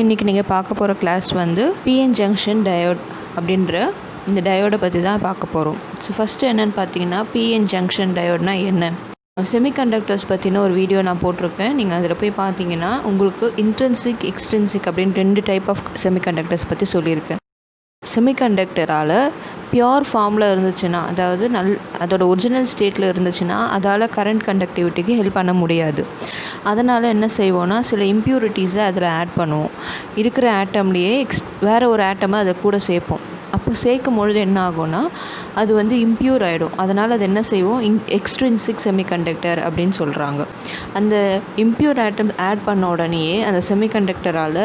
இன்றைக்கி நீங்கள் பார்க்க போகிற கிளாஸ் வந்து PN ஜங்ஷன் டயோட் அப்படின்ற இந்த டயோடை பற்றி தான் பார்க்க போகிறோம். ஸோ ஃபஸ்ட்டு என்னென்னு பார்த்தீங்கன்னா PN ஜங்ஷன் டயோட்னா என்ன? செமிகண்டக்டர்ஸ் பற்றின ஒரு வீடியோ நான் போட்டிருக்கேன். நீங்கள் அதில் போய் பார்த்தீங்கன்னா உங்களுக்கு இன்ட்ரின்சிக் எக்ஸ்ட்ரின்சிக் அப்படின்னு 2 டைப் ஆஃப் செமிகண்டக்டர்ஸ் பற்றி சொல்லியிருக்கேன். செமிகண்டக்டரால் பியோர் ஃபார்மில் இருந்துச்சுன்னா, அதாவது அதோட ஒரிஜினல் ஸ்டேட்டில் இருந்துச்சுன்னா அதால் கரண்ட் கண்டக்டிவிட்டிக்கு ஹெல்ப் பண்ண முடியாது. அதனால் என்ன செய்வோன்னா, சில இம்ப்யூரிட்டிஸை அதில் ஆட் பண்ணுவோம். இருக்கிற ஆட்டம்லேயே வேறு ஒரு ஆட்டமை அதை கூட சேர்ப்போம். அப்போ சேர்க்கும் பொழுது என்ன ஆகும்னா, அது வந்து இம்ப்யூர் ஆகிடும். அதனால் அது என்ன செய்வோம், எக்ஸ்ட்ரின்சிக் செமிகண்டக்டர் அப்படின்னு சொல்கிறாங்க. அந்த இம்ப்யூர் ஆட்டம் ஆட் பண்ண உடனேயே அந்த செமிகண்டக்டரால்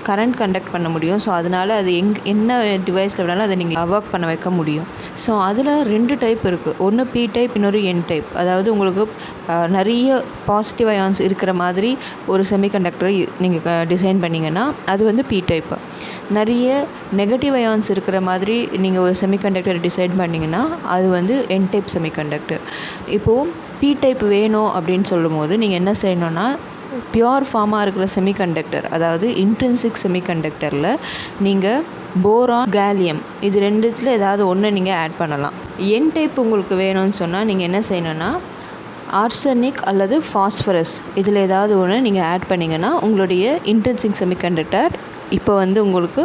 கரண்ட் கண்டக்ட் பண்ண முடியும். ஸோ அதனால் அது என்ன டிவைஸில் வேணாலும் அதை நீங்கள் ஒர்க் பண்ண வைக்க முடியும். ஸோ அதில் 2 டைப் இருக்குது. ஒன்று P டைப், இன்னொரு N டைப். அதாவது உங்களுக்கு நிறைய பாசிட்டிவ் அயான்ஸ் இருக்கிற மாதிரி ஒரு செமிகண்டக்டரை நீங்கள் டிசைன் பண்ணிங்கன்னா அது வந்து P டைப்பு. நிறைய நெகட்டிவ் அயான்ஸ் இருக்கிற மாதிரி நீங்கள் ஒரு செமிகண்டக்டர் டிசைட் பண்ணிங்கன்னா அது வந்து N டைப் செமிகண்டக்டர். இப்போது P டைப் வேணும் அப்படின்னு சொல்லும் போது நீங்கள் என்ன செய்யணுன்னா, பியோர் ஃபார்மாக இருக்கிற செமிகண்டக்டர், அதாவது இன்ட்ரின்சிக் செமிகண்டக்டரில் நீங்கள் போரான், கேலியம் இது 2த்தில் ஏதாவது ஒன்று நீங்கள் ஆட் பண்ணலாம். N டைப் உங்களுக்கு வேணும்னு சொன்னால் நீங்கள் என்ன செய்யணுன்னா, ஆர்சனிக் அல்லது ஃபாஸ்பரஸ் இதில் ஏதாவது ஒன்று நீங்கள் ஆட் பண்ணிங்கன்னா உங்களுடைய இன்ட்ரின்சிக் செமிகண்டக்டர் இப்போ வந்து உங்களுக்கு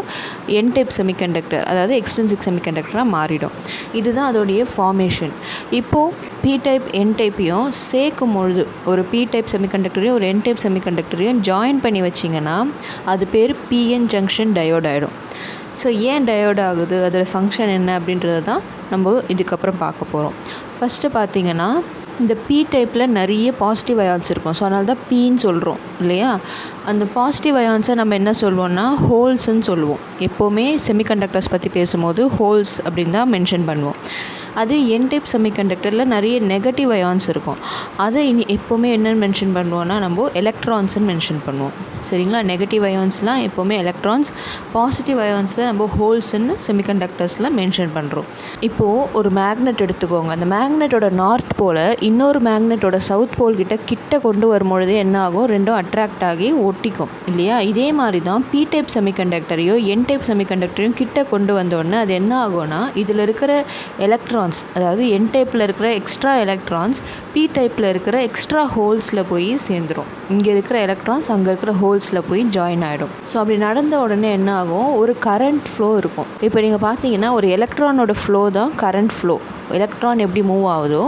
N டைப் செமிகண்டக்டர், அதாவது எக்ஸ்ட்ரின்சிக் செமிகண்டக்டராக மாறிடும். இதுதான் அதோடைய ஃபார்மேஷன். இப்போது P டைப் N டைப்பையும் சேர்க்கும் பொழுது, ஒரு P டைப் செமிகண்டக்டரையும் ஒரு N டைப் செமிகண்டக்டரையும் ஜாயின் பண்ணி வச்சிங்கன்னா அது பேர் PN ஜங்ஷன் டயோட் ஆகிடும். ஸோ ஏன் டயோட் ஆகுது, அதோட ஃபங்க்ஷன் என்ன அப்படின்றத தான் நம்ம இதுக்கப்புறம் பார்க்க போகிறோம். ஃபஸ்ட்டு பார்த்தீங்கன்னா, இந்த P டைப்பில் நிறைய பாசிட்டிவ் அயான்ஸ் இருக்கும். ஸோ அதனால தான் Pன்னு சொல்கிறோம் இல்லையா. அந்த பாசிட்டிவ் அயான்ஸை நம்ம என்ன சொல்லுவோம்னா ஹோல்ஸ்ன்னு சொல்லுவோம். எப்போவுமே செமிகண்டக்டர்ஸ் பற்றி பேசும்போது ஹோல்ஸ் அப்படின்னு தான் மென்ஷன் பண்ணுவோம். அது N டைப் செமிகண்டக்டரில் நிறைய நெகட்டிவ் அயான்ஸ் இருக்கும். அதை எப்போவுமே என்னென்னு மென்ஷன் பண்ணுவோன்னா நம்ம எலக்ட்ரான்ஸ்ன்னு மென்ஷன் பண்ணுவோம். சரிங்களா. நெகட்டிவ் அயான்ஸ்லாம் எப்போவுமே எலக்ட்ரான்ஸ், பாசிட்டிவ் அயான்ஸை நம்ம ஹோல்ஸ்ன்னு செமிகண்டக்டர்ஸில் மென்ஷன் பண்ணுறோம். இப்போது ஒரு மேக்னெட் எடுத்துக்கோங்க. அந்த மேக்னெட்டோட நார்த் போல் இன்னொரு மேக்னெட்டோட சவுத் போல் கிட்ட கொண்டு வரும்பொழுது என்ன ஆகும், ரெண்டும் அட்ராக்ட் ஆகி ஒட்டிக்கும் இல்லையா. இதே மாதிரி தான் P டைப் செமிகண்டக்டரையோ N டைப் செமிகண்டக்டரையும் கிட்ட கொண்டு வந்தோடனே அது என்ன ஆகும்னா, இதில் இருக்கிற எலக்ட்ரான்ஸ், அதாவது N டைப்பில் இருக்கிற எக்ஸ்ட்ரா எலக்ட்ரான்ஸ் P டைப்பில் இருக்கிற எக்ஸ்ட்ரா ஹோல்ஸில் போய் சேர்ந்துடும். இங்கே இருக்கிற எலக்ட்ரான்ஸ் அங்கே இருக்கிற ஹோல்ஸில் போய் ஜாயின் ஆகிடும். ஸோ அப்படி நடந்த உடனே என்ன ஆகும், ஒரு கரண்ட் ஃப்ளோ இருக்கும். இப்போ நீங்கள் பார்த்தீங்கன்னா ஒரு எலக்ட்ரானோட ஃப்ளோ தான் கரண்ட் ஃப்ளோ. எலக்ட்ரான் எப்படி மூவ் ஆகுதோ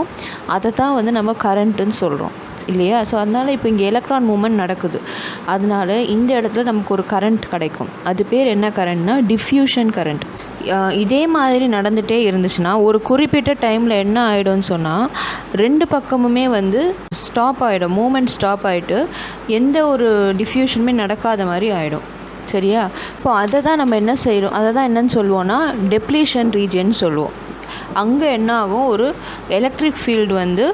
அதை தான் வந்து நம்ம கரண்ட்டுன்னு சொல்கிறோம் இல்லையா. ஸோ அதனால் இப்போ இங்கே எலக்ட்ரான் மூவ்மெண்ட் நடக்குது. அதனால் இந்த இடத்துல நமக்கு ஒரு கரண்ட் கிடைக்கும். அது பேர் என்ன கரண்ட்னா டிஃப்யூஷன் கரண்ட். இதே மாதிரி நடந்துகிட்டே இருந்துச்சுன்னா ஒரு குறிப்பிட்ட டைமில் என்ன ஆகிடும்னு சொன்னால், 2 பக்கமுமே வந்து ஸ்டாப் ஆகிடும், மூமெண்ட் ஸ்டாப் ஆகிட்டு எந்த ஒரு டிஃப்யூஷனுமே நடக்காத மாதிரி ஆகிடும். சரியா. இப்போ அதை தான் நம்ம என்ன செய்கிறோம், அதை தான் என்னன்னு சொல்லுவோன்னா டெப்ளீஷன் ரீஜன் சொல்லுவோம். அங்கே என்ன ஆகும், ஒரு எலக்ட்ரிக் ஃபீல்டு வந்து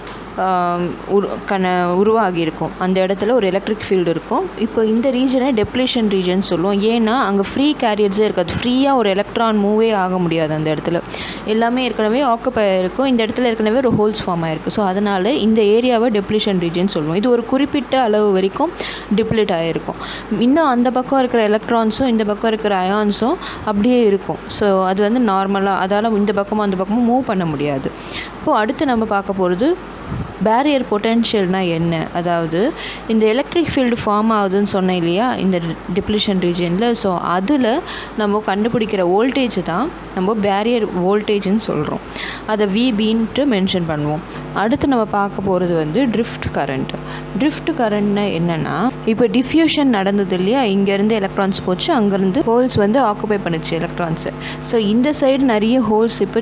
உருவாகி இருக்கும். அந்த இடத்துல ஒரு எலக்ட்ரிக் ஃபீல்டு இருக்கும். இப்போ இந்த ரீஜனை டெப்ளீஷன் ரீஜன் சொல்லுவோம். ஏன்னா அங்கே ஃப்ரீ கேரியர்ஸே இருக்காது. ஃப்ரீயாக ஒரு எலக்ட்ரான் மூவே ஆக முடியாது. அந்த இடத்துல எல்லாமே ஏற்கனவே ஆக்குப்பை இருக்கும். இந்த இடத்துல ஏற்கனவே ஒரு ஹோல்ஸ் ஃபார்ம் ஆகிருக்கு. ஸோ அதனால் இந்த ஏரியாவை டெப்ளீஷன் ரீஜன் சொல்லுவோம். இது ஒரு குறிப்பிட்ட அளவு வரைக்கும் டிப்ளீட் ஆகிருக்கும். இன்னும் அந்த பக்கம் இருக்கிற எலக்ட்ரான்ஸும் இந்த பக்கம் இருக்கிற அயான்ஸும் அப்படியே இருக்கும். ஸோ அது வந்து நார்மலாக, அதால் இந்த பக்கமும் அந்த பக்கமும் மூவ் பண்ண முடியாது. இப்போது அடுத்து நம்ம பார்க்க போகிறது பேரியர் பொட்டென்ஷியல்னால் என்ன. அதாவது இந்த எலக்ட்ரிக் ஃபீல்டு ஃபார்ம் ஆகுதுன்னு சொன்னேன் இல்லையா இந்த டிப்ளீஷன் ரீஜனில். ஸோ அதில் நம்ம கண்டுபிடிக்கிற வோல்டேஜ் தான் நம்ம பேரியர் வோல்டேஜ்னு சொல்கிறோம். அதை VBன்ட்டு மென்ஷன் பண்ணுவோம். அடுத்து நம்ம பார்க்க போகிறது வந்து ட்ரிஃப்ட் கரண்ட். ட்ரிஃப்ட் கரண்ட்னா என்னென்னா, இப்போ டிஃப்யூஷன் நடந்தது இல்லையா, இங்கேருந்து எலக்ட்ரான்ஸ் போச்சு, அங்கேருந்து ஹோல்ஸ் வந்து ஆக்குபை பண்ணுச்சு எலக்ட்ரான்ஸு. ஸோ இந்த சைடு நிறைய ஹோல்ஸ் இப்போ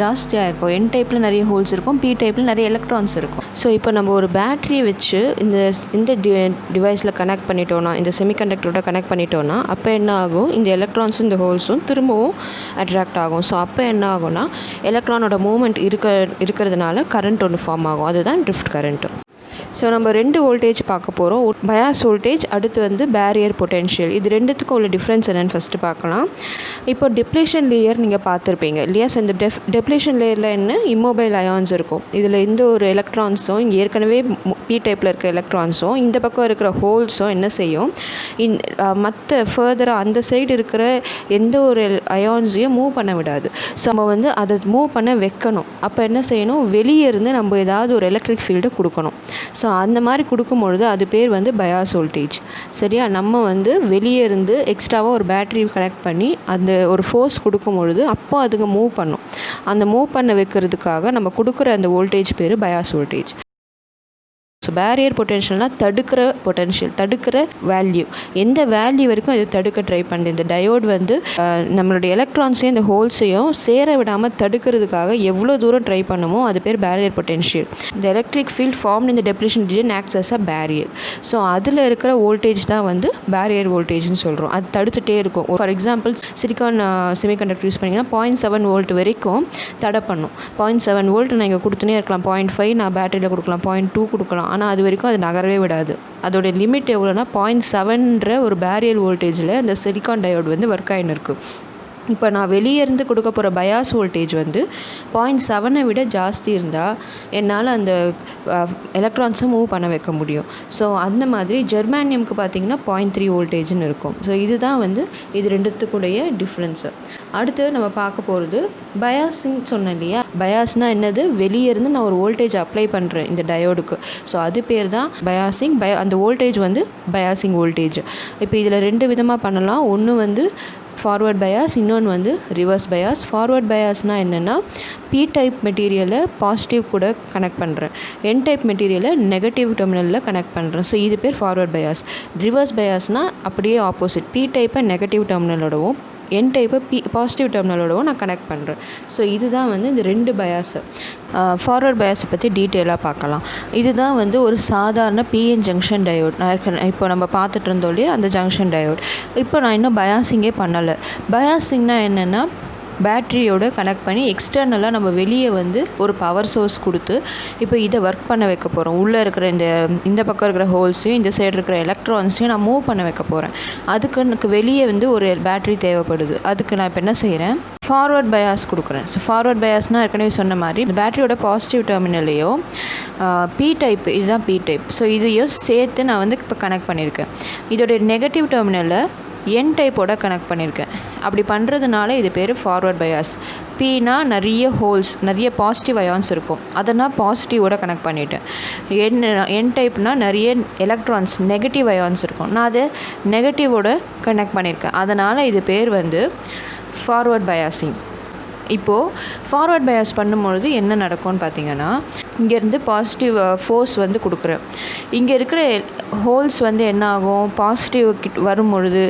ஜாஸ்தியாக இருக்கும். N டைப்பில் நிறைய ஹோல்ஸ் இருக்கும், P டைப்பில் நிறைய எலக்ட்ரான்ஸ் இருக்கும். ஸோ இப்போ நம்ம ஒரு பேட்டரியை வச்சு இந்த டிவைஸில் கனெக்ட் பண்ணிட்டோன்னா, இந்த செமிகண்டக்டரோட கனெக்ட் பண்ணிட்டோன்னா அப்போ என்ன ஆகும், இந்த எலக்ட்ரான்ஸும் இந்த ஹோல்ஸும் திரும்பவும் அட்ராக்ட் ஆகும். ஸோ அப்போ என்ன ஆகும்னா, எலக்ட்ரானோட மூவ்மெண்ட் இருக்கிறதுனால கரண்ட் ஒன்று ஃபார்ம் ஆகும். அதுதான் ட்ரிஃப்ட் கரண்ட்டு. ஸோ நம்ம 2 வோல்டேஜ் பார்க்க போகிறோம். பயாஸ் வோல்டேஜ், அடுத்து வந்து பேரியர் பொட்டென்ஷியல். இது ரெண்டுத்துக்கும் உள்ள டிஃப்ரென்ஸ் என்னென்னு ஃபஸ்ட்டு பார்க்கலாம். இப்போ டிப்ளேஷன் லேயர் நீங்கள் பார்த்துருப்பீங்க இல்லையா? ஸோ இந்த டெப்ளேஷன் லேயரில் என்ன இம்மொபைல் அயான்ஸ் இருக்கும். இதில் எந்த ஒரு எலக்ட்ரான்ஸும், இங்கே ஏற்கனவே பி டைப்பில் இருக்க எலக்ட்ரான்ஸும் இந்த பக்கம் இருக்கிற ஹோல்ஸும் என்ன செய்யும், மற்ற ஃபர்தராக அந்த சைடு இருக்கிற எந்த ஒரு அயான்ஸையும் மூவ் பண்ண விடாது. ஸோ நம்ம வந்து அதை மூவ் பண்ண வைக்கணும். அப்போ என்ன செய்யணும், வெளியே இருந்து நம்ம ஏதாவது ஒரு எலக்ட்ரிக் ஃபீல்டை கொடுக்கணும். ஸோ அந்த மாதிரி கொடுக்கும்பொழுது அது பேர் வந்து பயாஸ் வோல்டேஜ். சரியா? நம்ம வந்து வெளியே இருந்து எக்ஸ்ட்ராவாக ஒரு பேட்டரி கனெக்ட் பண்ணி அந்த ஒரு ஃபோர்ஸ் கொடுக்கும் பொழுது அப்போ அதுங்க மூவ் பண்ணும். அந்த மூவ் பண்ண வைக்கிறதுக்காக நம்ம கொடுக்குற அந்த வோல்டேஜ் பேர் பயாஸ் வோல்டேஜ். ஸோ பேரியர் பொட்டென்ஷியல்னால் தடுக்கிற பொட்டென்ஷியல், தடுக்கிற வேல்யூ, எந்த வேல்யூ வரைக்கும் இது தடுக்க ட்ரை பண்ணுது. இந்த டயோட் வந்து நம்மளுடைய எலக்ட்ரான்ஸையும் இந்த ஹோல்ஸையும் சேர விடாமல் தடுக்கிறதுக்காக எவ்வளோ தூரம் ட்ரை பண்ணுமோ அது பேர் பேரியர் பொட்டென்ஷியல். இந்த எலக்ட்ரிக் ஃபீல்ட் ஃபார்ம்ட் இந்த depletion region acts as a barrier. So அதில் இருக்கிற வோல்டேஜ் தான் வந்து பேரியர் வோல்டேஜ்னு சொல்கிறோம். அது தடுத்துகிட்டே இருக்கும். For example silicon semiconductor use பண்ணிங்கன்னா 0.7 வோல்ட் வரைக்கும் தடை பண்ணும். 0.7 வோல்ட் நான் இங்கே கொடுத்துனே இருக்கலாம், 0.5 நான் பேட்டரியில் கொடுக்கலாம், 0.2 கொடுக்கலாம். ஆனால் அது வரைக்கும் அது நகரவே விடாது. அதோடைய லிமிட் எவ்வளோனா 0.7ன்ற ஒரு பேரியர் வோல்டேஜில் இந்த சிலிக்கான் டயோடு வந்து ஒர்க் ஆகின்னு இருக்குது. இப்போ நான் வெளியே இருந்து கொடுக்க போகிற பயாஸ் வோல்டேஜ் வந்து 0.7 விட ஜாஸ்தி இருந்தால் என்னால் அந்த எலக்ட்ரான்ஸை மூவ் பண்ண வைக்க முடியும். ஸோ அந்த மாதிரி ஜெர்மானியமுக்கு பார்த்திங்கன்னா 0.3 வோல்டேஜ்னு இருக்கும். ஸோ இதுதான் வந்து இது ரெண்டுத்துக்குடைய டிஃப்ரென்ஸு. அடுத்து நம்ம பார்க்க போகிறது பயாஸிங் சொன்னேன் இல்லையா? பயாஸ்னால் என்னது, வெளியே இருந்து நான் ஒரு வோல்டேஜ் அப்ளை பண்ணுறேன் இந்த டயோடுக்கு. ஸோ அது பேர் தான் பயாஸிங். அந்த வோல்டேஜ் வந்து பயாஸிங் வோல்டேஜ். இப்போ இதில் 2 விதமாக பண்ணலாம். ஒன்று வந்து ஃபார்வர்ட் பயாஸ், இன்னொன்று வந்து ரிவர்ஸ் பயாஸ். ஃபார்வர்ட் பயாஸ்னால் என்னென்னா பி டைப் மெட்டீரியலை பாசிட்டிவ் கூட கனெக்ட் பண்ணுறேன், என் டைப் மெட்டீரியலை நெகட்டிவ் டெர்மினலில் கனெக்ட் பண்ணுறேன். ஸோ இது பேர் ஃபார்வர்ட் பயாஸ். ரிவர்ஸ் பயாஸ்னால் அப்படியே ஆப்போசிட், பி டைப்பை நெகட்டிவ் டெர்மினலோடவும் என் டைப்பை பாசிட்டிவ் டெர்மினலோடவும் நான் கனெக்ட் பண்ணுறேன். ஸோ இதுதான் வந்து இந்த 2 பயாஸு. ஃபார்வர்ட் பயாஸை பற்றி டீட்டெயிலாக பார்க்கலாம். இதுதான் வந்து ஒரு சாதாரண பிஎன் ஜங்ஷன் டயோட். இப்போ நம்ம பார்த்துட்டு இருந்தோம் இல்லையா அந்த ஜங்ஷன் டயோட். இப்போ நான் இன்னும் பயாஸிங்கே பண்ணலை. பயாஸிங்னால் என்னென்னா பேட்டரியோடு கனெக்ட் பண்ணி எக்ஸ்டர்னலாக நம்ம வெளியே வந்து ஒரு பவர் சோர்ஸ் கொடுத்து இப்போ இதை ஒர்க் பண்ண வைக்க போகிறோம். உள்ளே இருக்கிற இந்த பக்கம் இருக்கிற ஹோல்ஸையும் இந்த சைடு இருக்கிற எலக்ட்ரான்ஸையும் நான் மூவ் பண்ண வைக்க போகிறேன். அதுக்கு எனக்கு வெளியே வந்து ஒரு பேட்டரி தேவைப்படுது. அதுக்கு நான் இப்போ என்ன செய்கிறேன், ஃபார்வர்ட் பயாஸ் கொடுக்குறேன். ஸோ ஃபார்வர்ட் பயாஸ்னால் ஏற்கனவே சொன்ன மாதிரி இந்த பேட்டரியோட பாசிட்டிவ் டெர்மினலையோ பி டைப், இதுதான் பி டைப். ஸோ இதையும் சேர்த்து நான் வந்து இப்போ கனெக்ட் பண்ணியிருக்கேன். இதோடைய நெகட்டிவ் டெர்மினலை என் டைப்போட கனெக்ட் பண்ணியிருக்கேன். அப்படி பண்ணுறதுனால இது பேர் ஃபார்வர்ட் பயாஸ். பின்னா நிறைய ஹோல்ஸ், நிறைய பாசிட்டிவ் அயான்ஸ் இருக்கும், அதை நான் பாசிட்டிவோட கனெக்ட் பண்ணிட்டேன். என் டைப்னால் நிறைய எலக்ட்ரான்ஸ் நெகட்டிவ் அயான்ஸ் இருக்கும், நான் அதை நெகட்டிவோட கனெக்ட் பண்ணியிருக்கேன். அதனால் இது பேர் வந்து ஃபார்வர்ட் பயாஸிங். இப்போது ஃபார்வர்ட் பயாஸ் பண்ணும்பொழுது என்ன நடக்கும்னு பார்த்தீங்கன்னா, இங்கேருந்து பாசிட்டிவ் ஃபோர்ஸ் வந்து கொடுக்குறேன். இங்கே இருக்கிற ஹோல்ஸ் வந்து என்ன ஆகும், பாசிட்டிவ் வரும்பொழுது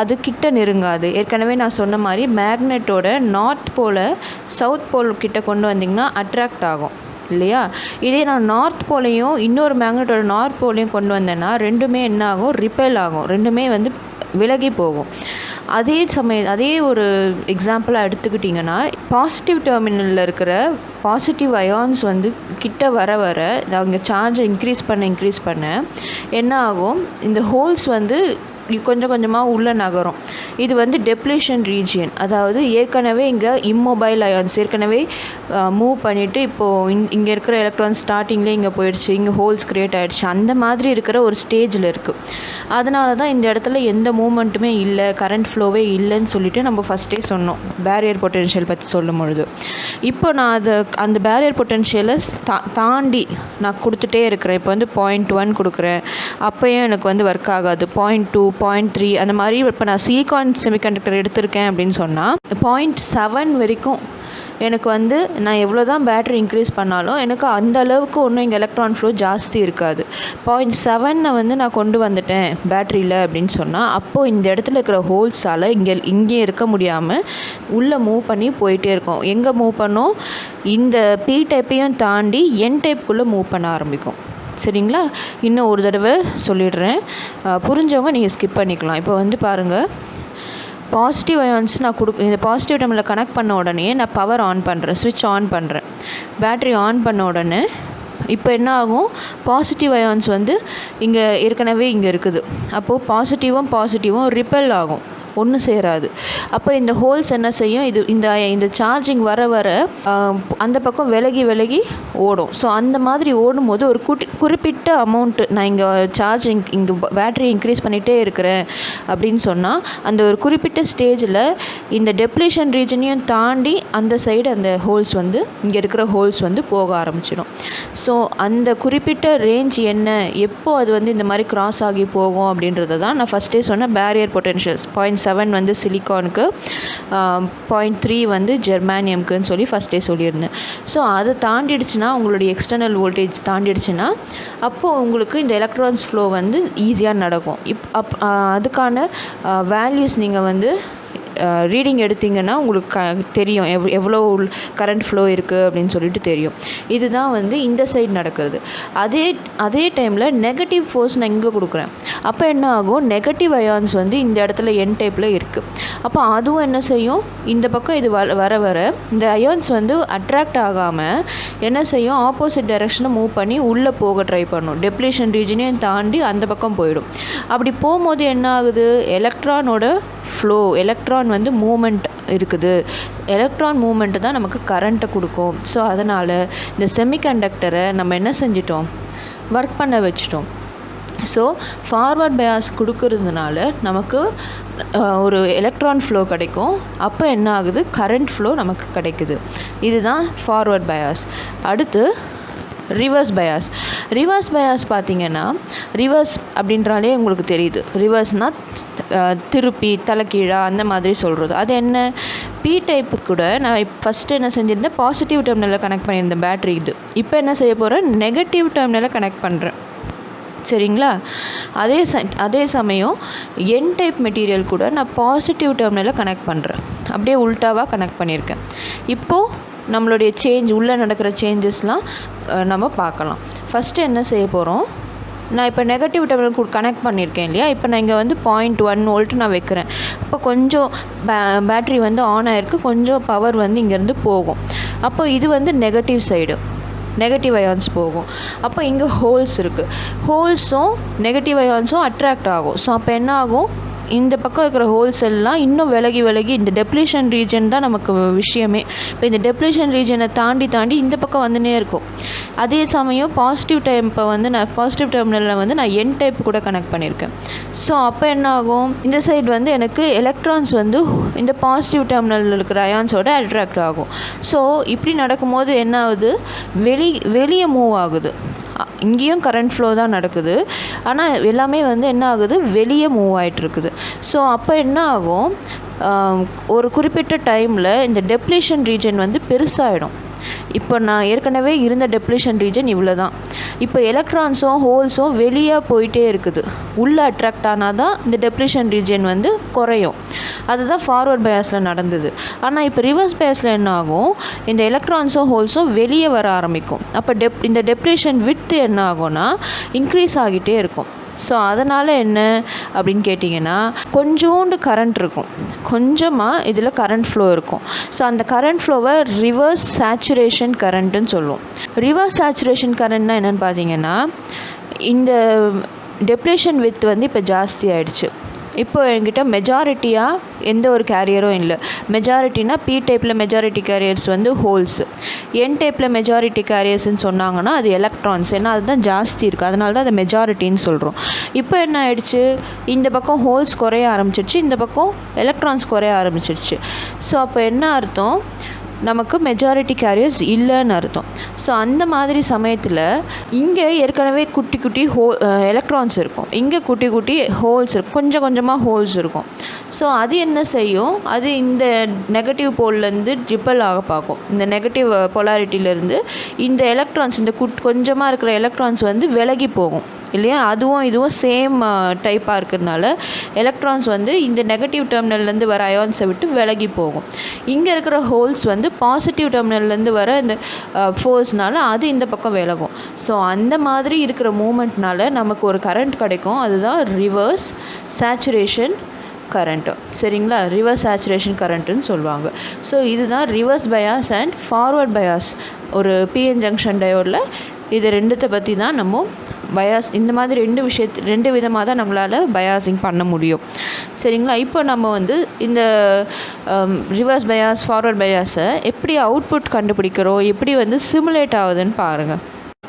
அது கிட்ட நெருங்காது. ஏற்கனவே நான் சொன்ன மாதிரி மேக்னெட்டோட நார்த் போலை சவுத் போல் கிட்ட கொண்டு வந்திங்கன்னா அட்ராக்ட் ஆகும் இல்லையா? இதே நான் நார்த் போலையும் இன்னொரு மேக்னெட்டோட நார்த் போலையும் கொண்டு வந்தேன்னா ரெண்டுமே என்ன ஆகும், ரிப்பெல் ஆகும், ரெண்டுமே வந்து விலகி போகும். அதே ஒரு எக்ஸாம்பிளாக எடுத்துக்கிட்டிங்கன்னா பாசிட்டிவ் டெர்மினலில் இருக்கிற பாசிட்டிவ் அயான்ஸ் வந்து கிட்ட வர அவங்க சார்ஜை இன்க்ரீஸ் பண்ண என்ன ஆகும், இந்த ஹோல்ஸ் வந்து கொஞ்சம் கொஞ்சமாக உள்ளே நகரும். இது வந்து டெப்ளேஷன் ரீஜியன். அதாவது ஏற்கனவே இங்கே இம்மொபைல் அயான்ஸ் ஏற்கனவே மூவ் பண்ணிவிட்டு இப்போது இங்கே இருக்கிற எலக்ட்ரான்ஸ் ஸ்டார்டிங்லேயே இங்கே போயிடுச்சு, இங்கே ஹோல்ஸ் க்ரியேட் ஆகிடுச்சு, அந்த மாதிரி இருக்கிற ஒரு ஸ்டேஜில் இருக்குது. அதனால தான் இந்த இடத்துல எந்த மூமெண்ட்டுமே இல்லை, கரண்ட் ஃப்ளோவே இல்லைன்னு சொல்லிட்டு நம்ம ஃபஸ்ட்டே சொன்னோம் பேரியர் பொட்டென்ஷியல் பற்றி சொல்லும் பொழுது. இப்போ நான் அந்த பேரியர் பொட்டென்ஷியலை தாண்டி நான் கொடுத்துட்டே இருக்கிறேன். இப்போ வந்து 0.1 கொடுக்குறேன், அப்போயும் எனக்கு வந்து ஒர்க் ஆகாது. 0.2, 0.3 அந்த மாதிரி. இப்போ நான் சிலிக்கான் செமிகண்டக்டர் எடுத்திருக்கேன் அப்படின்னு சொன்னால் 0.7 வரைக்கும் எனக்கு வந்து நான் எவ்வளோ தான் பேட்டரி இன்க்ரீஸ் பண்ணாலும் எனக்கு அந்த அளவுக்கு ஒன்றும் இங்கே எலக்ட்ரான் ஃப்ளோ ஜாஸ்தி இருக்காது. 0.7 வந்து நான் கொண்டு வந்துட்டேன் பேட்டரியில் அப்படின்னு சொன்னால் அப்போது இந்த இடத்துல இருக்கிற ஹோல்ஸால் இங்கே இருக்க முடியாமல் உள்ளே மூவ் பண்ணி போயிட்டே இருக்கும். எங்கே மூவ் பண்ணோம், இந்த பி டைப்பையும் தாண்டி என் டைப்புக்குள்ளே மூவ் பண்ண ஆரம்பிக்கும். சரிங்களா? இன்னும் ஒரு தடவை சொல்லிடுறேன், புரிஞ்சவங்க நீங்கள் ஸ்கிப் பண்ணிக்கலாம். இப்போ வந்து பாருங்கள், பாசிட்டிவ் அயான்ஸ் நான் இந்த பாசிட்டிவ் டெர்மினலில் கனெக்ட் பண்ண உடனே நான் பவர் ஆன் பண்ணுறேன், ஸ்விட்ச் ஆன் பண்ணுறேன். பேட்டரி ஆன் பண்ண உடனே இப்போ என்ன ஆகும், பாசிட்டிவ் அயான்ஸ் வந்து இங்கே ஏற்கனவே இங்கே இருக்குது. அப்போது பாசிட்டிவும் ரிப்பல் ஆகும், ஒன்று சேராது. அப்போ இந்த ஹோல்ஸ் என்ன செய்யும், இந்த சார்ஜிங் வர வர அந்த பக்கம் விலகி ஓடும். ஸோ அந்த மாதிரி ஓடும்போது ஒரு குறிப்பிட்ட அமௌண்ட்டு நான் இங்கே சார்ஜிங் இங்கே பேட்டரி இன்க்ரீஸ் பண்ணிகிட்டே இருக்கிறேன் அப்படின்னு சொன்னால் அந்த ஒரு குறிப்பிட்ட ஸ்டேஜில் இந்த டெப்ளீஷன் ரீஜனையும் தாண்டி அந்த சைடு அந்த ஹோல்ஸ் வந்து இங்கே இருக்கிற ஹோல்ஸ் வந்து போக ஆரம்பிச்சிடும். ஸோ அந்த குறிப்பிட்ட ரேஞ்ச் என்ன, எப்போ அது வந்து இந்த மாதிரி கிராஸ் ஆகி போகும் அப்படின்றது தான் நான் ஃபஸ்ட்டே சொன்ன பேரியர் பொட்டென்ஷியல்ஸ். 0.7 வந்து சிலிக்கானுக்கு, 0.3 வந்து ஜெர்மானியம்க்குன்னு சொல்லி ஃபஸ்ட்டே சொல்லியிருந்தேன். ஸோ அதை தாண்டிடுச்சுன்னா, உங்களுடைய எக்ஸ்டர்னல் வோல்டேஜ் தாண்டிடுச்சுன்னா அப்போது உங்களுக்கு இந்த எலக்ட்ரான்ஸ் ஃப்ளோ வந்து ஈஸியாக நடக்கும். அதுக்கான வேல்யூஸ் நீங்கள் வந்து ரீடிங் எடுத்திங்கன்னா உங்களுக்கு தெரியும் எவ்வளோ கரண்ட் ஃப்ளோ இருக்குது அப்படின்னு சொல்லிட்டு தெரியும். இதுதான் வந்து இந்த சைடு நடக்கிறது. அதே டைமில் நெகட்டிவ் ஃபோர்ஸ் நான் இங்கே கொடுக்குறேன். அப்போ என்ன ஆகும், நெகட்டிவ் அயான்ஸ் வந்து இந்த இடத்துல என் டைப்பில் இருக்குது. அப்போ அதுவும் என்ன செய்யும், இந்த பக்கம் இது வர இந்த அயான்ஸ் வந்து அட்ராக்ட் ஆகாமல் என்ன செய்யும், ஆப்போசிட் டைரெக்ஷனில் மூவ் பண்ணி உள்ளே போக ட்ரை பண்ணும். டெப்ளீஷன் ரீஜனையும் தாண்டி அந்த பக்கம் போயிடும். அப்படி போகும்போது என்ன ஆகுது, எலக்ட்ரானோட ஃப்ளோ, எலக்ட்ரான் வந்து மூமெண்ட் இருக்குது. எலக்ட்ரான் மூமெண்ட்டு தான் நமக்கு கரண்ட்டை கொடுக்கும். ஸோ அதனால் இந்த செமிகண்டக்டரை நம்ம என்ன செஞ்சிட்டோம், ஒர்க் பண்ண வச்சிட்டோம். ஸோ ஃபார்வர்ட் பயாஸ் கொடுக்கறதுனால நமக்கு ஒரு எலக்ட்ரான் ஃப்ளோ கிடைக்கும். அப்போ என்ன ஆகுது, கரண்ட் ஃப்ளோ நமக்கு கிடைக்குது. இதுதான் ஃபார்வர்ட் பயாஸ். அடுத்து ரிவர்ஸ் பயாஸ் பார்த்திங்கன்னா, ரிவர்ஸ் அப்படின்றாலே உங்களுக்கு தெரியுது. ரிவர்ஸ்னால் திருப்பி தலைக்கீழா அந்த மாதிரி சொல்கிறது. அது என்ன, பி டைப்பு கூட நான் ஃபஸ்ட்டு என்ன செஞ்சுருந்தேன், பாசிட்டிவ் டெர்மினலில் கனெக்ட் பண்ணியிருந்தேன் பேட்ரி. இது இப்போ என்ன செய்ய போகிறேன், நெகட்டிவ் டெர்மினலில் கனெக்ட் பண்ணுறேன். சரிங்களா? அதே சமயம் என் டைப் மெட்டீரியல் கூட நான் பாசிட்டிவ் டெர்மினலில் கனெக்ட் பண்ணுறேன். அப்படியே உல்ட்டாவாக கனெக்ட் பண்ணியிருக்கேன். இப்போது நம்மளுடைய உள்ளே நடக்கிற சேஞ்சஸ்லாம் நம்ம பார்க்கலாம். ஃபஸ்ட்டு என்ன செய்ய போகிறோம், நான் இப்போ நெகட்டிவ் டெர்மினல் கனெக்ட் பண்ணியிருக்கேன் இல்லையா, இப்போ நான் இங்கே வந்து 0.1 வோல்ட் நான் வைக்கிறேன். இப்போ கொஞ்சம் பேட்ரி வந்து ஆன் ஆகிருக்கு, கொஞ்சம் பவர் வந்து இங்கேருந்து போகும். அப்போ இது வந்து நெகட்டிவ் சைடு, நெகட்டிவ் அயான்ஸ் போகும். அப்போ இங்கே ஹோல்ஸ் இருக்குது, ஹோல்ஸும் நெகட்டிவ் அயான்ஸும் அட்ராக்ட் ஆகும். ஸோ அப்போ என்ன ஆகும், இந்த பக்கம் இருக்கிற ஹோல்ஸ் எல்லாம் இன்னும் விலகி இந்த டெப்ளீஷன் ரீஜன் தான் நமக்கு விஷயமே. இப்போ இந்த டெப்ளீஷன் ரீஜனை தாண்டி இந்த பக்கம் வந்துனே இருக்கும். அதே சமயம் பாசிட்டிவ் டெர்மினலில் வந்து நான் என் டைப் கூட கனெக்ட் பண்ணியிருக்கேன். ஸோ அப்போ என்ன ஆகும், இந்த சைடு வந்து எனக்கு எலக்ட்ரான்ஸ் வந்து இந்த பாசிட்டிவ் டெர்மினலில் இருக்கிற அயான்ஸோட அட்ராக்ட் ஆகும். ஸோ இப்படி நடக்கும்போது என்ன ஆகுது, வெளியே மூவ் ஆகுது. இங்கேயும் கரண்ட் ஃப்ளோ தான் நடக்குது, ஆனால் எல்லாமே வந்து என்ன ஆகுது, வெளியே மூவ் ஆகிட்டுருக்குது. ஸோ அப்போ என்ன ஆகும், ஒரு குறிப்பிட்ட டைமில் இந்த டெப்ளீஷன் ரீஜன் வந்து பெருசாகிடும். இப்போ நான் ஏற்கனவே இருந்த டெப்ளீஷன் ரீஜன் இவ்வளோ தான். இப்போ எலக்ட்ரான்ஸும் ஹோல்ஸும் வெளியே போயிட்டே இருக்குது. உள்ளே அட்ராக்ட் ஆனால் தான் இந்த டெப்ளீஷன் ரீஜன் வந்து குறையும். அதுதான் ஃபார்வர்ட் பயாஸில் நடந்தது. ஆனால் இப்போ ரிவர்ஸ் பயாஸில் என்ன ஆகும், இந்த எலக்ட்ரான்ஸும் ஹோல்ஸும் வெளியே வர ஆரம்பிக்கும். அப்போ இந்த டெப்ளீஷன் விட்த் என்ன ஆகும்னா இன்க்ரீஸ் ஆகிட்டே இருக்கும். ஸோ அதனால் என்ன அப்படின்னு கேட்டிங்கன்னா, கொஞ்சோண்டு கரண்ட் இருக்கும், கொஞ்சமாக இதில் கரண்ட் ஃப்ளோ இருக்கும். ஸோ அந்த கரண்ட் ஃப்ளோவை ரிவர்ஸ் சேச்சுரேஷன் கரண்ட்டுன்னு சொல்லுவோம். ரிவர்ஸ் சேச்சுரேஷன் கரண்ட்னா என்னென்னு பார்த்தீங்கன்னா, இந்த டெப்ளீஷன் வித் வந்து இப்போ ஜாஸ்தி ஆகிடுச்சு. இப்போ என்கிட்ட மெஜாரிட்டியாக எந்த ஒரு கேரியரும் இல்லை. மெஜாரிட்டினா பி டைப்பில் மெஜாரிட்டி கேரியர்ஸ் வந்து ஹோல்ஸு, என் டைப்பில் மெஜாரிட்டி கேரியர்ஸ்ன்னு சொன்னாங்கன்னா அது எலக்ட்ரான்ஸ். ஏன்னா அதுதான் ஜாஸ்தி இருக்குது, அதனால தான் அதை மெஜாரிட்டின்னு சொல்கிறோம். இப்போ என்ன ஆயிடுச்சு, இந்த பக்கம் ஹோல்ஸ் குறைய ஆரம்பிச்சிடுச்சு, இந்த பக்கம் எலக்ட்ரான்ஸ் குறைய ஆரம்பிச்சிடுச்சு. ஸோ அப்போ என்ன அர்த்தம், நமக்கு மெஜாரிட்டி கேரியர்ஸ் இல்லைன்னு அர்த்தம். ஸோ அந்த மாதிரி சமயத்தில் இங்கே ஏற்கனவே குட்டி எலக்ட்ரான்ஸ் இருக்கும், இங்கே குட்டி ஹோல்ஸ் இருக்கும், கொஞ்சமாக ஹோல்ஸ் இருக்கும். ஸோ அது என்ன செய்யும், அது இந்த நெகட்டிவ் போல்லேருந்து ரிப்பல் ஆக பார்க்கும். இந்த நெகட்டிவ் பொலாரிட்டியிலேருந்து இந்த எலக்ட்ரான்ஸ், இந்த கொஞ்சமாக இருக்கிற எலக்ட்ரான்ஸ் வந்து விலகி போகும் இல்லையா. இதுவும் சேம் டைப்பாக இருக்கிறதுனால எலக்ட்ரான்ஸ் வந்து இந்த நெகட்டிவ் டெர்மினல்லேருந்து வர அயான்ஸை விட்டு விலகி போகும். இங்கே இருக்கிற ஹோல்ஸ் வந்து பாசிட்டிவ் டெர்மினல்லேருந்து வர இந்த ஃபோர்ஸ்னால அது இந்த பக்கம் விலகும். ஸோ அந்த மாதிரி இருக்கிற மூமெண்ட்னால நமக்கு ஒரு கரண்ட் கிடைக்கும். அதுதான் ரிவர்ஸ் சேச்சுரேஷன் கரண்ட்டு. சரிங்களா, ரிவர்ஸ் சேச்சுரேஷன் கரண்ட்டுன்னு சொல்லுவாங்க. ஸோ இதுதான் reverse bias and forward bias ஒரு பிஎன் ஜங்ஷன் டயோடில் இது ரெண்டுத்தை பற்றி தான் நம்ம பயாஸ் இந்த மாதிரி ரெண்டு விதமாக தான் நம்மளால் பயாஸிங் பண்ண முடியும். சரிங்களா? இப்போ நம்ம வந்து இந்த ரிவர்ஸ் பயாஸ் ஃபார்வர்ட் பயாஸை எப்படி அவுட்புட் கண்டுபிடிக்கிறோம், எப்படி வந்து சிமுலேட் ஆகுதுன்னு பாருங்கள்.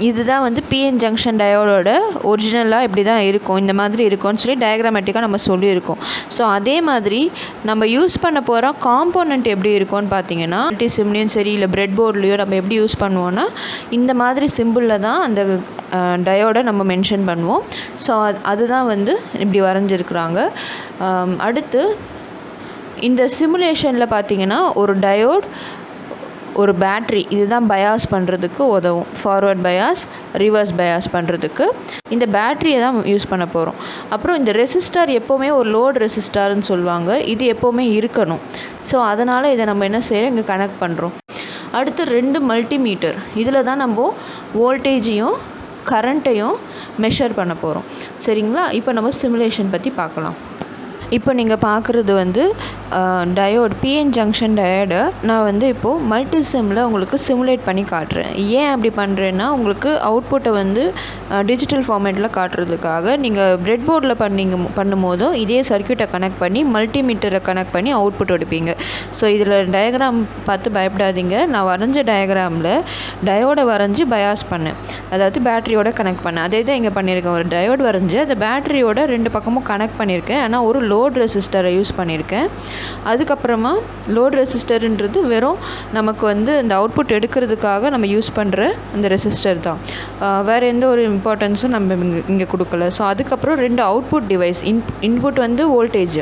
இதுதான் வந்து பிஎன் ஜங்ஷன் டயோடோட ஒரிஜினலாக இப்படி தான் இருக்கும், இந்த மாதிரி இருக்கும்னு சொல்லி டயக்ராமேட்டிக்காக நம்ம சொல்லியிருக்கோம். ஸோ அதே மாதிரி நம்ம யூஸ் பண்ண போகிற காம்போனண்ட் எப்படி இருக்கும்னு பார்த்தீங்கன்னா, மல்டிசிம்லேயும் சரி இல்லை பிரெட் போர்ட்லேயோ நம்ம எப்படி யூஸ் பண்ணுவோன்னா இந்த மாதிரி சிம்பிளில் தான் அந்த டயோடை நம்ம மென்ஷன் பண்ணுவோம். ஸோ அதுதான் வந்து இப்படி வரைஞ்சிருக்கிறாங்க. அடுத்து இந்த சிமுலேஷனில் பார்த்தீங்கன்னா ஒரு டயோட், ஒரு பேட்ரி, இதுதான் பயாஸ் பண்ணுறதுக்கு உதவும். ஃபார்வர்ட் பயாஸ், ரிவர்ஸ் பயாஸ் பண்ணுறதுக்கு இந்த பேட்ரியை தான் யூஸ் பண்ண போகிறோம். அப்புறம் இந்த ரெசிஸ்டார் எப்போவுமே ஒரு லோட் ரெசிஸ்டார்னு சொல்லுவாங்க, இது எப்போவுமே இருக்கணும். ஸோ அதனால் இதை நம்ம என்ன செய்கிறோம், இங்கே கனெக்ட் பண்ணுறோம். அடுத்து 2 மல்டிமீட்டர், இதில் தான் நம்ம வோல்டேஜையும் கரண்ட்டையும் மெஷர் பண்ண போகிறோம். சரிங்களா? இப்போ நம்ம சிமுலேஷன் பற்றி பார்க்கலாம். இப்போ நீங்கள் பார்க்குறது வந்து டயோட், பிஎன் ஜங்ஷன் டயோடை நான் வந்து இப்போது மல்டிசிமில் உங்களுக்கு சிமுலேட் பண்ணி காட்டுறேன். ஏன் அப்படி பண்ணுறேன்னா, உங்களுக்கு அவுட்புட்டை வந்து டிஜிட்டல் ஃபார்மேட்டில் காட்டுறதுக்காக. நீங்கள் பிரெட் போர்டில் பண்ணும்போதும் இதே சர்க்யூட்டை கனெக்ட் பண்ணி மல்டிமீட்டரை கனெக்ட் பண்ணி அவுட்புட் எடுப்பீங்க. ஸோ இதில் டயக்ராம் பார்த்து பயப்படாதீங்க. நான் வரைஞ்ச டயக்ராமில் டயோடை வரைஞ்சி பயாஸ் பண்ணேன், அதாவது பேட்டரியோட கனெக்ட் பண்ணேன். அதே தான் இங்கே பண்ணியிருக்கேன். ஒரு டயோடு வரைஞ்சி அந்த பேட்டரியோட 2 பக்கமும் கனெக்ட் பண்ணியிருக்கேன். ஆனால் ஒரு லோட் ரெசிஸ்டரை யூஸ் பண்ணியிருக்கேன். அதுக்கப்புறமா லோட் ரெசிஸ்டர்ன்றது வெறும் நமக்கு வந்து இந்த அவுட்புட் எடுக்கிறதுக்காக நம்ம யூஸ் பண்ணுற அந்த ரெசிஸ்டர் தான், வேறு எந்த ஒரு இம்பார்ட்டன்ஸும் நம்ம இங்கே கொடுக்கல. ஸோ அதுக்கப்புறம் 2 அவுட்புட் டிவைஸ், இன்புட் வந்து வோல்டேஜ்,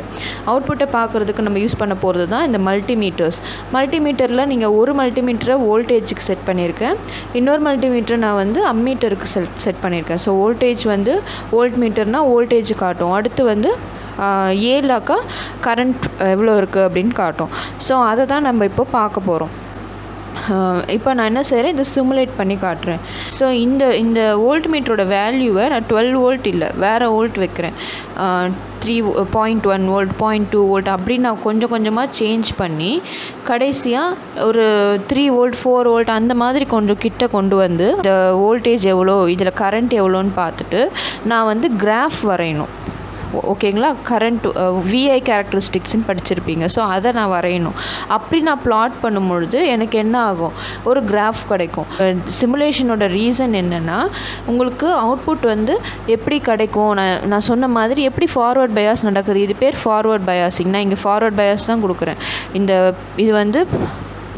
அவுட்புட்டை பார்க்குறதுக்கு நம்ம யூஸ் பண்ண போகிறது தான் இந்த மல்டிமீட்டர்ஸ். மல்டிமீட்டரில் நீங்கள் ஒரு மல்டிமீட்டரை வோல்டேஜுக்கு செட் பண்ணியிருக்கேன், இன்னொரு மல்டிமீட்டர் நான் வந்து அம்மீட்டருக்கு செட் பண்ணியிருக்கேன். ஸோ வோல்டேஜ் வந்து வோல்ட் மீட்டர்னால் வோல்டேஜ் காட்டும், அடுத்து வந்து ஏலாக்கா கரண்ட் எவ்வளோ இருக்குது அப்படின்னு காட்டும். ஸோ அதை தான் நம்ம இப்போ பார்க்க போகிறோம். இப்போ நான் என்ன செய்கிறேன், இதை சிமுலேட் பண்ணி காட்டுறேன். ஸோ இந்த வோல்ட் மீட்டரோட வேல்யூவை நான் 12 வோல்ட் இல்லை வேறு வோல்ட் வைக்கிறேன். 3.1 வோல்ட், 0.2 வோல்ட் அப்படி நான் கொஞ்சம் கொஞ்சமாக சேஞ்ச் பண்ணி கடைசியாக ஒரு 3 வோல்ட், 4 வோல்ட் அந்த மாதிரி கொஞ்சம் கிட்ட கொண்டு வந்து இந்த வோல்டேஜ் எவ்வளோ, இதில் கரண்ட் எவ்வளோன்னு பார்த்துட்டு நான் வந்து கிராஃப் வரையணும். ஓகேங்களா? கரண்ட் விஐ கேரக்டரிஸ்டிக்ஸ்ன்னு படிச்சிருப்பீங்க. ஸோ அதை நான் வரையணும். அப்படி நான் பிளாட் பண்ணும்பொழுது எனக்கு என்ன ஆகும், ஒரு கிராஃப் கிடைக்கும். சிமுலேஷனோட ரீசன் என்னென்னா, உங்களுக்கு அவுட்புட் வந்து எப்படி கிடைக்கும், நான் சொன்ன மாதிரி எப்படி ஃபார்வர்ட் பயாஸ் நடக்குது, இது பேர் ஃபார்வர்ட் பயாஸிங். நான் இங்கே ஃபார்வர்ட் பயாஸ் தான் கொடுக்குறேன். இது வந்து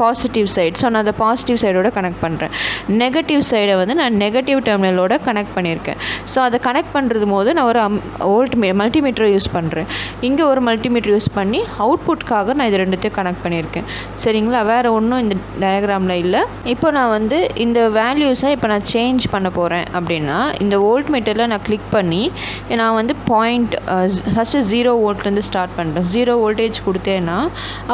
பாசிட்டிவ் சைடு. ஸோ நான் அதை பாசிட்டிவ் சைடோட கனெக்ட் பண்ணுறேன். நெகட்டிவ் சைடை வந்து நான் நெகட்டிவ் டெர்மினலோட கனெக்ட் பண்ணியிருக்கேன். ஸோ அதை கனெக்ட் பண்ணுறது போது நான் ஒரு மல்டிமீட்டரை யூஸ் பண்ணுறேன். இங்கே ஒரு மல்டிமீட்டர் யூஸ் பண்ணி அவுட்புட்காக நான் இது ரெண்டுத்தையும் கனெக்ட் பண்ணியிருக்கேன். சரிங்களா? வேறு ஒன்றும் இந்த டயக்ராமில் இல்லை. இப்போ நான் வந்து இந்த வேல்யூஸை இப்போ நான் சேஞ்ச் பண்ண போகிறேன் அப்படின்னா, இந்த வோல்ட் மீட்டரில் நான் கிளிக் பண்ணி நான் வந்து ஃபஸ்ட்டு 0 வோல்ட்லேருந்து ஸ்டார்ட் பண்ணுறேன். 0 வோல்டேஜ் கொடுத்தேன்னா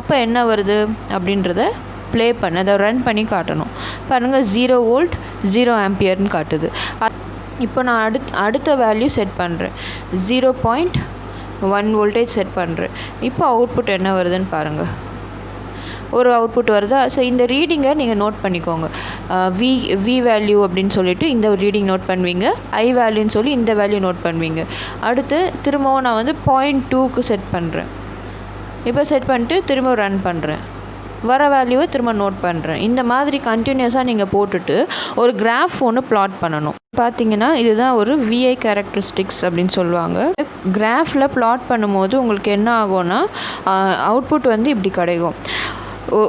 அப்போ என்ன வருது அப்படின்றத ப்ளே பண்ண, அதை ரன் பண்ணி காட்டணும். பாருங்கள், 0 வோல்ட் 0 ஆம்பியர்னு காட்டுது. இப்போ நான் அடுத்த வேல்யூ செட் பண்ணுறேன், 0.1 வோல்டேஜ் செட் பண்ணுறேன். இப்போ அவுட்புட் என்ன வருதுன்னு பாருங்கள், ஒரு அவுட்புட் வருதா? ஸோ இந்த ரீடிங்கை நீங்கள் நோட் பண்ணிக்கோங்க. வி வேல்யூ அப்படின்னு சொல்லிட்டு இந்த ரீடிங் நோட் பண்ணுவீங்க, ஐ வேல்யூன்னு சொல்லி இந்த வேல்யூ நோட் பண்ணுவீங்க. அடுத்து திரும்பவும் நான் வந்து 0.2க்கு செட் பண்ணுறேன். இப்போ செட் பண்ணிட்டு திரும்ப ரன் பண்ணுறேன், வர வேல்யூவை திரும்ப நோட் பண்ணுறேன். இந்த மாதிரி கண்டினியூஸாக நீங்கள் போட்டுட்டு ஒரு கிராஃப் ஒன்று பிளாட் பண்ணணும். பார்த்தீங்கன்னா இதுதான் ஒரு விஐ கேரக்டரிஸ்டிக்ஸ் அப்படின்னு சொல்லுவாங்க. கிராஃபில் பிளாட் பண்ணும்போது உங்களுக்கு என்ன ஆகும்னா, அவுட்புட் வந்து இப்படி கிடைக்கும்.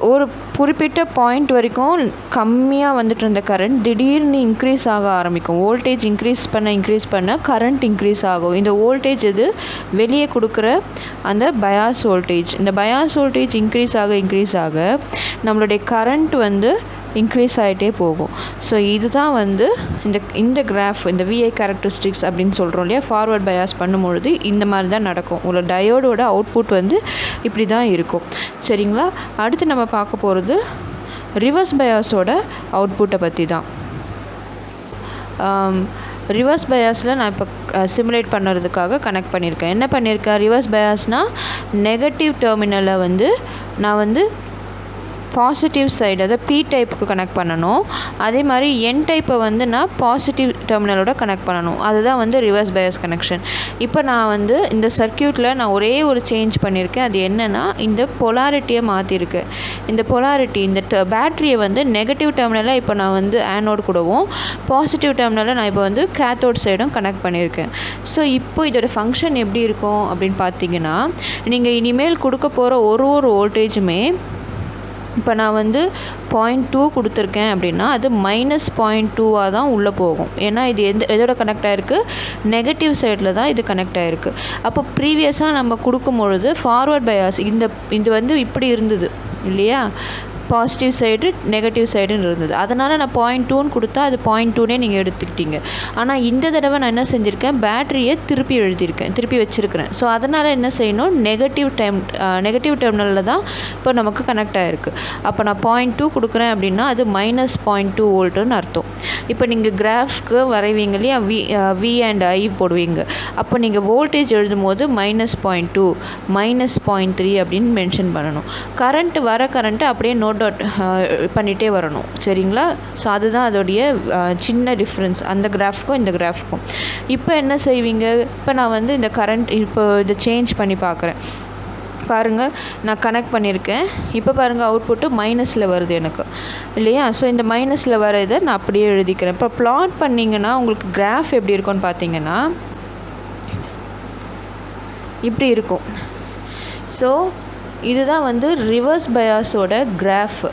ஒரு குறிப்பிட்ட பாயிண்ட் வரைக்கும் கம்மியாக வந்துட்டு இருந்த கரண்ட் திடீர்னு இன்க்ரீஸ் ஆக ஆரம்பிக்கும். வோல்டேஜ் இன்க்ரீஸ் பண்ண கரண்ட் இன்க்ரீஸ் ஆகும். இந்த வோல்டேஜ் இது வெளியே கொடுக்குற அந்த பயாஸ் வோல்டேஜ். இந்த பயாஸ் வோல்டேஜ் இன்க்ரீஸ் ஆக நம்மளுடைய கரண்ட் வந்து இன்க்ரீஸ் ஆகிட்டே போகும். ஸோ இதுதான் வந்து இந்த கிராஃப், இந்த விஐ கேரக்டரிஸ்டிக்ஸ் அப்படின்னு சொல்கிறோம் இல்லையா. ஃபார்வர்ட் பயாஸ் பண்ணும்பொழுது இந்த மாதிரி தான் நடக்கும். உங்களோட டயோடோட அவுட்புட் வந்து இப்படி தான் இருக்கும். சரிங்களா? அடுத்து நம்ம பார்க்க போகிறது ரிவர்ஸ் பயாஸோட அவுட்புட்டை பற்றி தான். ரிவர்ஸ் பயாஸில் நான் இப்போ சிமுலேட் பண்ணுறதுக்காக கனெக்ட் பண்ணியிருக்கேன். என்ன பண்ணியிருக்கேன், ரிவர்ஸ் பயாஸ்னால் நெகட்டிவ் டெர்மினலை வந்து நான் வந்து பாசிட்டிவ் சைடு அதாவது பி டைப்புக்கு கனெக்ட் பண்ணணும். அதே மாதிரி என் டைப்பை வந்து நான் பாசிட்டிவ் டெர்மினலோட கனெக்ட் பண்ணணும். அதுதான் வந்து ரிவர்ஸ் பயாஸ் கனெக்ஷன். இப்போ நான் வந்து இந்த சர்க்யூட்டில் நான் ஒரே ஒரு சேஞ்ச் பண்ணியிருக்கேன். அது என்னென்னா இந்த பொலாரிட்டியை மாற்றிருக்கேன். இந்த பொலாரிட்டி இந்த பேட்டரியை வந்து நெகட்டிவ் டெர்மினலில் இப்போ நான் வந்து ஆனோட் கூடவும் பாசிட்டிவ் டெர்மினலில் நான் இப்போ வந்து கேத்தோட் சைடும் கனெக்ட் பண்ணியிருக்கேன். ஸோ இப்போ இதோட ஃபங்க்ஷன் எப்படி இருக்கும் அப்படின்னு பார்த்தீங்கன்னா, நீங்கள் இனிமேல் கொடுக்க போகிற ஒரு வோல்டேஜுமே இப்போ நான் வந்து 0.2 கொடுத்துருக்கேன் அப்படின்னா அது -0.2 தான் உள்ளே போகும். ஏன்னா இது எதோட கனெக்ட் ஆகிருக்கு, நெகட்டிவ் சைடில் தான் இது கனெக்ட் ஆகிருக்கு. அப்போ ப்ரீவியஸாக நம்ம கொடுக்கும்பொழுது ஃபார்வர்ட் பயாஸ் இது வந்து இப்படி இருந்தது இல்லையா, பாசிட்டிவ் சைடு நெகட்டிவ் சைடுன்னு இருந்தது. அதனால் நான் 0.2 கொடுத்தா அது 0.2 நீங்கள் எடுத்துக்கிட்டீங்க. ஆனால் இந்த தடவை நான் என்ன செஞ்சுருக்கேன், பேட்டரியை திருப்பி வச்சுருக்கிறேன். ஸோ அதனால் என்ன செய்யணும், நெகட்டிவ் டெர்மினலில் தான் இப்போ நமக்கு கனெக்ட் ஆகிருக்கு. அப்போ நான் 0.2 கொடுக்குறேன் அப்படின்னா அது -0.2 வோல்ட்டுன்னு அர்த்தம். இப்போ நீங்கள் கிராஃப்க்கு வரைவீங்க இல்லையா, வி அண்ட் ஐ போடுவீங்க. அப்போ நீங்கள் வோல்டேஜ் எழுதும் போது -0.2 -0.3 அப்படின்னு மென்ஷன் பண்ணணும். கரண்ட்டு அப்படியே நோட் அவுட் பண்ணிகிட்டே வரணும். சரிங்களா? ஸோ அதுதான் அதோடைய சின்ன டிஃப்ரென்ஸ் அந்த கிராஃப்க்கும் இந்த கிராஃப்க்கும். இப்போ என்ன செய்வீங்க, இப்போ நான் வந்து இந்த கரண்ட் இப்போ இதை சேஞ்ச் பண்ணி பார்க்குறேன். பாருங்கள், நான் கனெக்ட் பண்ணியிருக்கேன். இப்போ பாருங்கள் அவுட்புட்டு மைனஸில் வருது எனக்கு இல்லையா. ஸோ இந்த மைனஸில் வர இதை நான் அப்படியே எழுதிக்கிறேன். இப்போ ப்ளாட் பண்ணிங்கன்னா உங்களுக்கு கிராஃப் எப்படி இருக்கும்னு பார்த்தீங்கன்னா இப்படி இருக்கும். ஸோ இதுதான் வந்து ரிவர்ஸ் பயாஸோட கிராஃப்.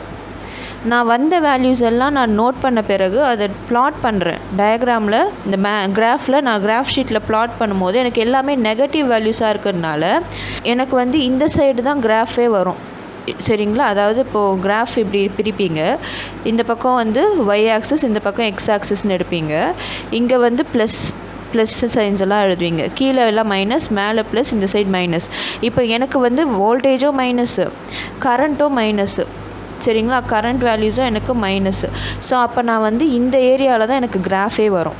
நான் வந்த வேல்யூஸ் எல்லாம் நான் நோட் பண்ண பிறகு அதை ப்ளாட் பண்ணுறேன் டயக்ராமில். இந்த கிராஃபில் நான் கிராஃப் ஷீட்டில் ப்ளாட் பண்ணும்போது எனக்கு எல்லாமே நெகட்டிவ் வேல்யூஸாக இருக்கிறதுனால எனக்கு வந்து இந்த சைடு தான் கிராஃபே வரும். சரிங்களா? அதாவது இப்போது கிராஃப் இப்படி பிரிப்பீங்க. இந்த பக்கம் வந்து ஒய் ஆக்சிஸ், இந்த பக்கம் எக்ஸ் ஆக்சிஸ்ன்னு எடுப்பீங்க. இங்கே வந்து ப்ளஸ் சைன்ஸ் எல்லாம் எழுதுவீங்க. கீழே எல்லாம் மைனஸ், மேலே ப்ளஸ், இந்த சைடு மைனஸ். இப்போ எனக்கு வந்து வோல்டேஜும் மைனஸ்ஸு, கரண்ட்டும் மைனஸ்ஸு. சரிங்களா? கரண்ட் வேல்யூஸும் எனக்கு மைனஸ்ஸு. ஸோ அப்போ நான் வந்து இந்த ஏரியாவில் தான் எனக்கு கிராஃபே வரும்.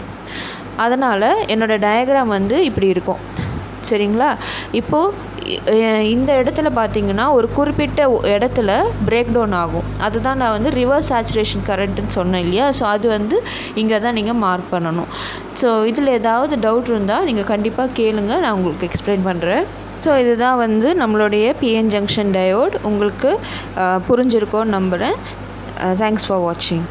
அதனால் என்னோடய டயக்ராம் வந்து இப்படி இருக்கும். சரிங்களா? இப்போது இந்த இடத்துல பார்த்தீங்கன்னா ஒரு குறிப்பிட்ட இடத்துல பிரேக் டவுன் ஆகும். அதுதான் நான் வந்து ரிவர்ஸ் சேச்சுரேஷன் கரண்ட்டுன்னு சொன்னேன் இல்லையா. ஸோ அது வந்து இங்கே தான் நீங்கள் மார்க் பண்ணணும். ஸோ இதில் ஏதாவது டவுட் இருந்தால் நீங்கள் கண்டிப்பாக கேளுங்க, நான் உங்களுக்கு எக்ஸ்பிளைன் பண்ணுறேன். ஸோ இதுதான் வந்து நம்மளுடைய PN ஜங்ஷன் டயோட். உங்களுக்கு புரிஞ்சிருக்கோன்னு நம்புகிறேன். தேங்க்ஸ் ஃபார் வாட்சிங்.